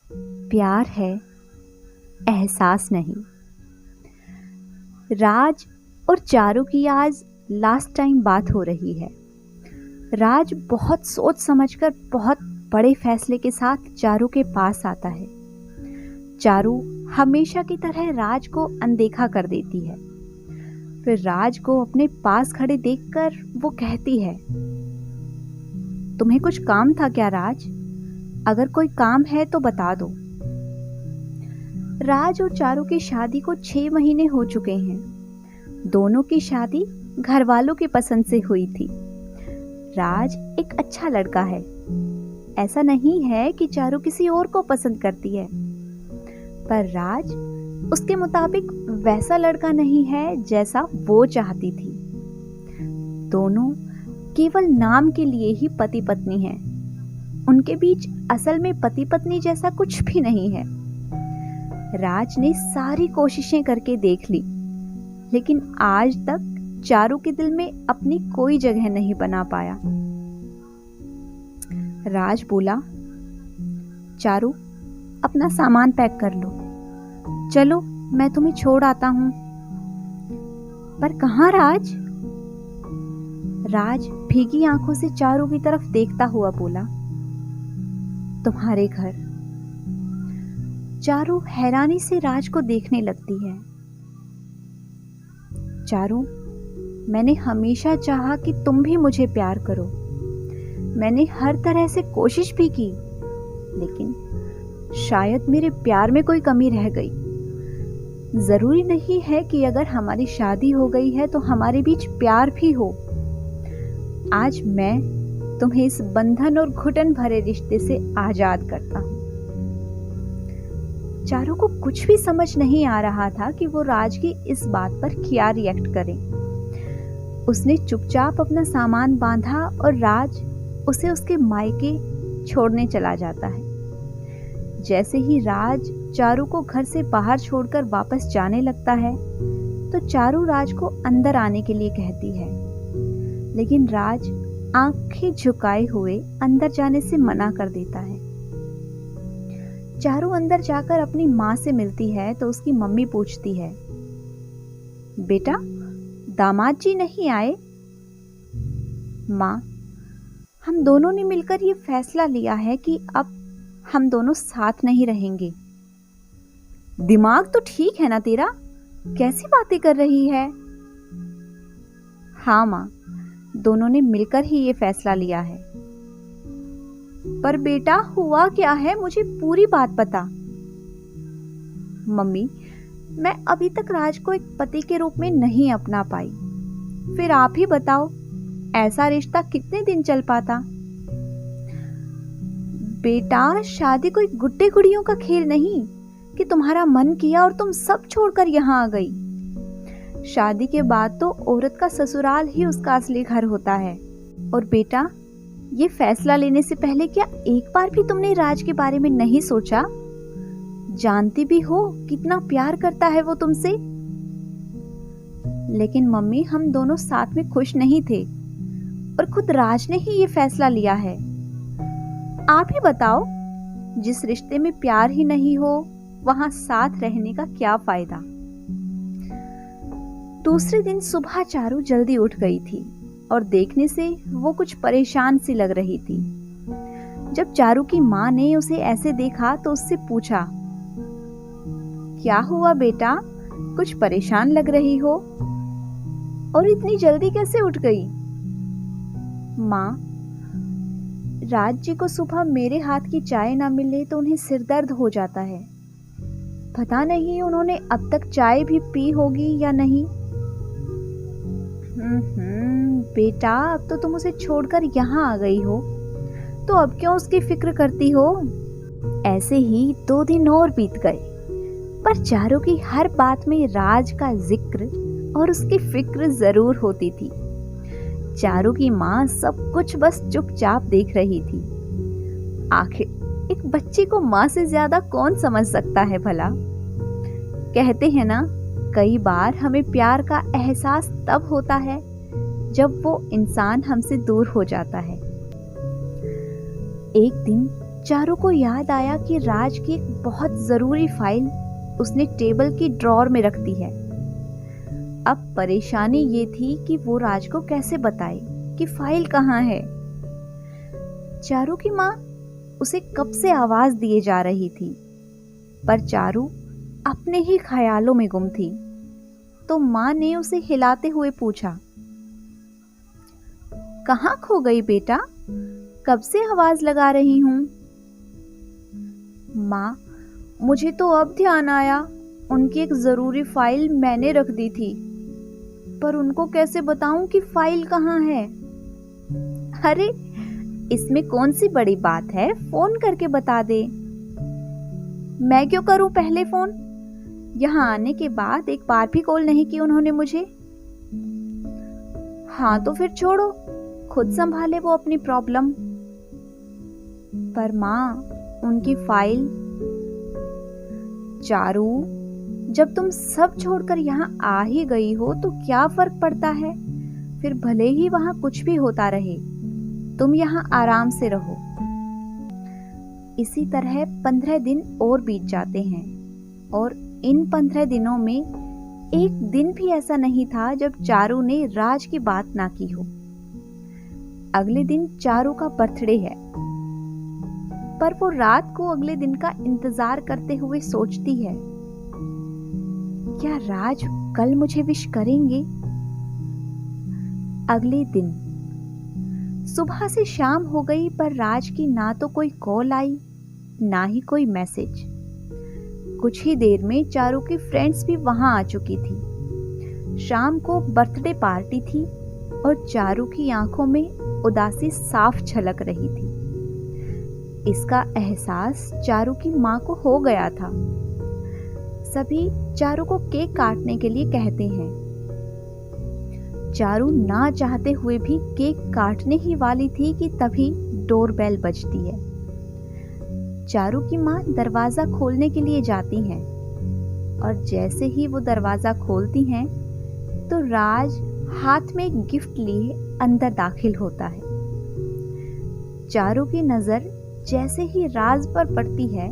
प्यार है, एहसास नहीं। राज और चारू की आज लास्ट टाइम बात हो रही है। राज बहुत सोच समझकर बहुत बड़े फैसले के साथ चारू के पास आता है। चारू हमेशा की तरह राज को अनदेखा कर देती है। फिर राज को अपने पास खड़े देखकर वो कहती है, तुम्हें कुछ काम था क्या राज? अगर कोई काम है तो बता दो। राज और चारू की शादी को 6 महीने हो चुके हैं। दोनों की शादी घर वालों की पसंद से हुई थी। राज एक अच्छा लड़का है। ऐसा नहीं है कि चारू किसी और को पसंद करती है, पर राज उसके मुताबिक वैसा लड़का नहीं है जैसा वो चाहती थी। दोनों केवल नाम के लिए ही पति पत्नी हैं। उनके बीच असल में पति पत्नी जैसा कुछ भी नहीं है। राज ने सारी कोशिशें करके देख ली, लेकिन आज तक चारू के दिल में अपनी कोई जगह नहीं बना पाया। राज बोला, चारू अपना सामान पैक कर लो, चलो मैं तुम्हें छोड़ आता हूं। पर कहां राज? राज भीगी आंखों से चारू की तरफ देखता हुआ बोला, तुम्हारे घर। चारू हैरानी से राज को देखने लगती है। चारू, मैंने हमेशा चाहा कि तुम भी मुझे प्यार करो। मैंने हर तरह से कोशिश भी की, लेकिन शायद मेरे प्यार में कोई कमी रह गई। जरूरी नहीं है कि अगर हमारी शादी हो गई है तो हमारे बीच प्यार भी हो। आज मैं तुम्हें इस बंधन और घुटन भरे रिश्ते से आजाद करता हूं। चारू को कुछ भी समझ नहीं आ रहा था कि वो राज की इस बात पर क्या रिएक्ट करे। उसने चुपचाप अपना सामान बांधा और राज उसे उसके मायके छोड़ने चला जाता है। जैसे ही राज चारू को घर से बाहर छोड़कर वापस जाने लगता है, तो चारू राज को अंदर आने के लिए कहती है, लेकिन राज आंखें झुकाए हुए अंदर जाने से मना कर देता है। चारू अंदर जाकर अपनी माँ से मिलती है तो उसकी मम्मी पूछती है, बेटा दामाद जी नहीं आए? माँ, हम दोनों ने मिलकर ये फैसला लिया है कि अब हम दोनों साथ नहीं रहेंगे। दिमाग तो ठीक है ना तेरा? कैसी बातें कर रही है? हाँ माँ, दोनों ने मिलकर ही ये फैसला लिया है। पर बेटा हुआ क्या है, मुझे पूरी बात बता। मम्मी, मैं अभी तक राज को एक पति के रूप में नहीं अपना पाई। फिर आप ही बताओ, ऐसा रिश्ता कितने दिन चल पाता? बेटा, शादी कोई गुड्डे गुड़ियों का खेल नहीं कि तुम्हारा मन किया और तुम सब छोड़कर यहाँ आ गई। शादी के बाद तो औरत का ससुराल ही उसका असली घर होता है। और बेटा, ये फैसला लेने से पहले क्या एक बार भी तुमने राज के बारे में नहीं सोचा? जानती भी हो कितना प्यार करता है वो तुमसे। लेकिन मम्मी, हम दोनों साथ में खुश नहीं थे और खुद राज ने ही ये फैसला लिया है। आप ही बताओ, जिस रिश्ते में प्यार ही नहीं हो वहां साथ रहने का क्या फायदा? दूसरे दिन सुबह चारू जल्दी उठ गई थी और देखने से वो कुछ परेशान सी लग रही थी। जब चारू की माँ ने उसे ऐसे देखा तो उससे पूछा, क्या हुआ बेटा, कुछ परेशान लग रही हो और इतनी जल्दी कैसे उठ गई? माँ, राज जी को सुबह मेरे हाथ की चाय ना मिले तो उन्हें सिर दर्द हो जाता है। पता नहीं उन्होंने अब तक चाय भी पी होगी या नहीं। बेटा, अब तो तुम उसे छोड़कर यहाँ आ गई हो, तो अब क्यों उसकी फिक्र करती हो? ऐसे ही 2 दिन और बीत गए, पर चारू की हर बात में राज का जिक्र और उसकी फिक्र जरूर होती थी। चारू की माँ सब कुछ बस चुपचाप देख रही थी। आखिर एक बच्चे को माँ से ज्यादा कौन समझ सकता है भला? कहते हैं ना, कई बार हमें प्यार का एहसास तब होता है जब वो इंसान हमसे दूर हो जाता है। एक दिन चारू को याद आया कि राज की एक बहुत जरूरी फाइल उसने टेबल की ड्रॉर में रख दी है। अब परेशानी ये थी कि वो राज को कैसे बताए कि फाइल कहाँ है। चारू की माँ उसे कब से आवाज दिए जा रही थी, पर चारू अपने ही ख्यालों में गुम थी। तो माँ ने उसे हिलाते हुए पूछा, कहाँ खो गई बेटा? कब से आवाज लगा रही हूं। माँ, मुझे तो अब ध्यान आया, उनकी एक जरूरी फाइल मैंने रख दी थी, पर उनको कैसे बताऊं कि फाइल कहाँ है। अरे, इसमें कौन सी बड़ी बात है, फोन करके बता दे। मैं क्यों करूं पहले फोन? यहाँ आने के बाद एक बार भी कॉल नहीं की उन्होंने मुझे। हाँ तो फिर छोड़ो, खुद संभाले वो अपनी प्रॉब्लम। पर माँ, उनकी फाइल। चारू, जब तुम सब छोड़कर यहाँ आ ही गई हो तो क्या फर्क पड़ता है? फिर भले ही वहां कुछ भी होता रहे, तुम यहाँ आराम से रहो। इसी तरह 15 दिन और बीत जाते हैं, और इन 15 दिनों में एक दिन भी ऐसा नहीं था जब चारू ने राज की बात ना की हो। अगले दिन चारू का बर्थडे है, पर वो रात को अगले दिन का इंतजार करते हुए सोचती है, क्या राज कल मुझे विश करेंगे? अगले दिन सुबह से शाम हो गई, पर राज की ना तो कोई कॉल आई, ना ही कोई मैसेज। कुछ ही देर में चारू की फ्रेंड्स भी वहां आ चुकी थी। शाम को बर्थडे पार्टी थी और चारू की आंखों में उदासी साफ झलक रही थी। इसका एहसास चारू की माँ को हो गया था। सभी चारू को केक काटने के लिए कहते हैं। चारू ना चाहते हुए भी केक काटने ही वाली थी कि तभी डोरबेल बजती है। चारू की माँ दरवाजा खोलने के लिए जाती हैं, और जैसे ही वो दरवाजा खोलती हैं तो राज हाथ में एक गिफ्ट लिए अंदर दाखिल होता है। चारू की नजर जैसे ही राज पर पड़ती है,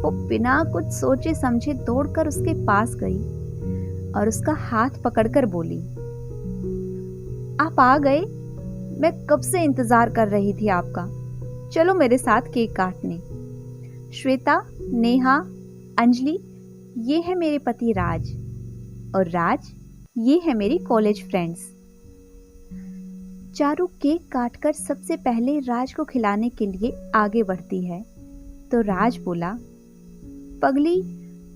वो बिना कुछ सोचे समझे दौड़कर उसके पास गई और उसका हाथ पकड़कर बोली, आप आ गए? मैं कब से इंतजार कर रही थी आपका। चलो मेरे साथ केक काटने। श्वेता, नेहा, अंजलि, ये है मेरे पति राज, और राज, ये है मेरी कॉलेज फ्रेंड्स। चारू केक काटकर सबसे पहले राज को खिलाने के लिए आगे बढ़ती है, तो राज बोला, पगली,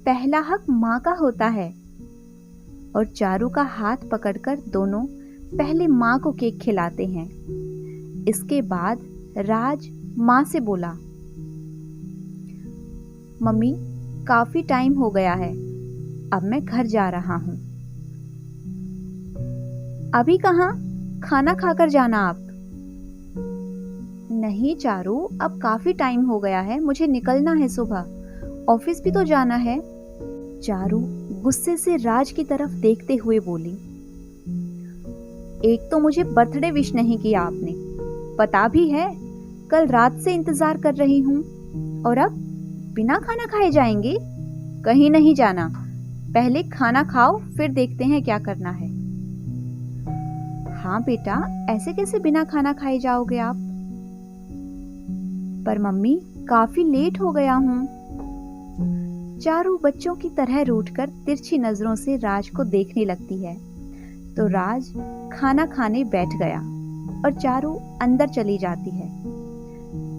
पहला हक माँ का होता है। और चारू का हाथ पकड़कर दोनों पहले माँ को केक खिलाते हैं। इसके बाद राज माँ से बोला, मम्मी, काफी टाइम हो गया है, अब मैं घर जा रहा हूं। अभी कहाँ? खाना खाकर जाना आप। नहीं चारू, अब काफी टाइम हो गया है, मुझे निकलना है, सुबह ऑफिस भी तो जाना है। चारू गुस्से से राज की तरफ देखते हुए बोली, एक तो मुझे बर्थडे विश नहीं किया आपने, पता भी है कल रात से इंतजार कर रही हूं, और अब बिना खाना खाए जाएंगे? कहीं नहीं जाना, पहले खाना खाओ, फिर देखते हैं क्या करना है। हाँ बेटा, ऐसे कैसे बिना खाना खाए जाओगे आप? पर मम्मी, काफी लेट हो गया हूं। चारू बच्चों की तरह रूठकर तिरछी नजरों से राज को देखने लगती है, तो राज खाना खाने बैठ गया और चारू अंदर चली जाती है।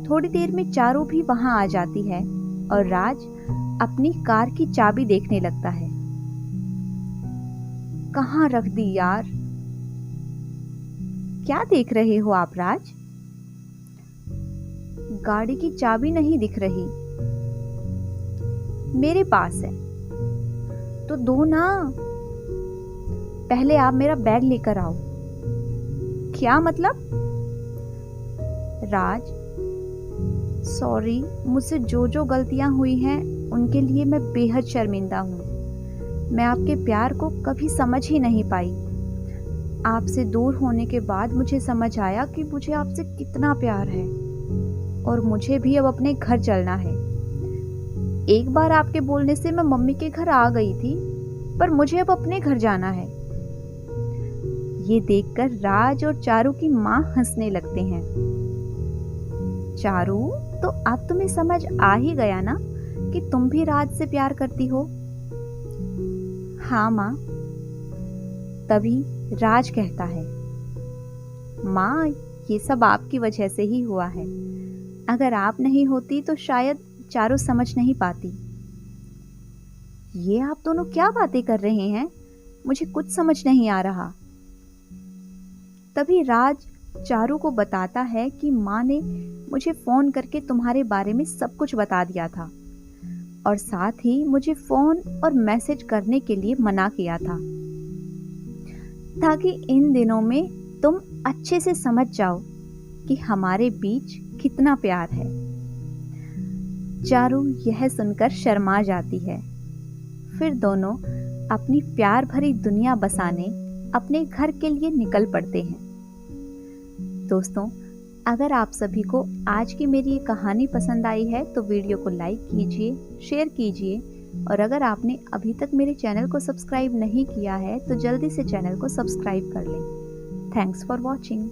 थोड़ी देर में चारू भी वहां आ जाती है और राज अपनी कार की चाबी देखने लगता है। कहाँ रख दी यार? क्या देख रहे हो आप राज? गाड़ी की चाबी नहीं दिख रही। मेरे पास है तो दो ना। पहले आप मेरा बैग लेकर आओ। क्या मतलब? राज, सॉरी, मुझसे जो जो गलतियां हुई हैं उनके लिए मैं बेहद शर्मिंदा हूँ। मैं आपके प्यार को कभी समझ ही नहीं पाई। आपसे दूर होने के बाद मुझे समझ आया कि मुझे आपसे कितना प्यार है। और मुझे भी अब अपने घर चलना है। एक बार आपके बोलने से मैं मम्मी के घर आ गई थी, पर मुझे अब अपने घर जाना है। ये देखकर राज और चारू की माँ हंसने लगते हैं। चारू, तो अब तुम्हें समझ आ ही गया ना कि तुम भी राज से प्यार करती हो? हाँ माँ। तभी राज कहता है, माँ, ये सब आपकी वजह से ही हुआ है। अगर आप नहीं होती तो शायद चारू समझ नहीं पाती। ये आप दोनों क्या बातें कर रहे हैं? मुझे कुछ समझ नहीं आ रहा। तभी राज चारू को बताता है कि माँ ने मुझे फोन करके तुम्हारे बारे में सब कुछ बता दिया था और साथ ही मुझे फोन और मैसेज करने के लिए मना किया था, ताकि इन दिनों में तुम अच्छे से समझ जाओ कि हमारे बीच कितना प्यार है। चारू यह सुनकर शर्मा जाती है। फिर दोनों अपनी प्यार भरी दुनिया बसाने अपने घर के लिए निकल पड़ते हैं। दोस्तों, अगर आप सभी को आज की मेरी ये कहानी पसंद आई है तो वीडियो को लाइक कीजिए, शेयर कीजिए और अगर आपने अभी तक मेरे चैनल को सब्सक्राइब नहीं किया है तो जल्दी से चैनल को सब्सक्राइब कर लें। Thanks for watching.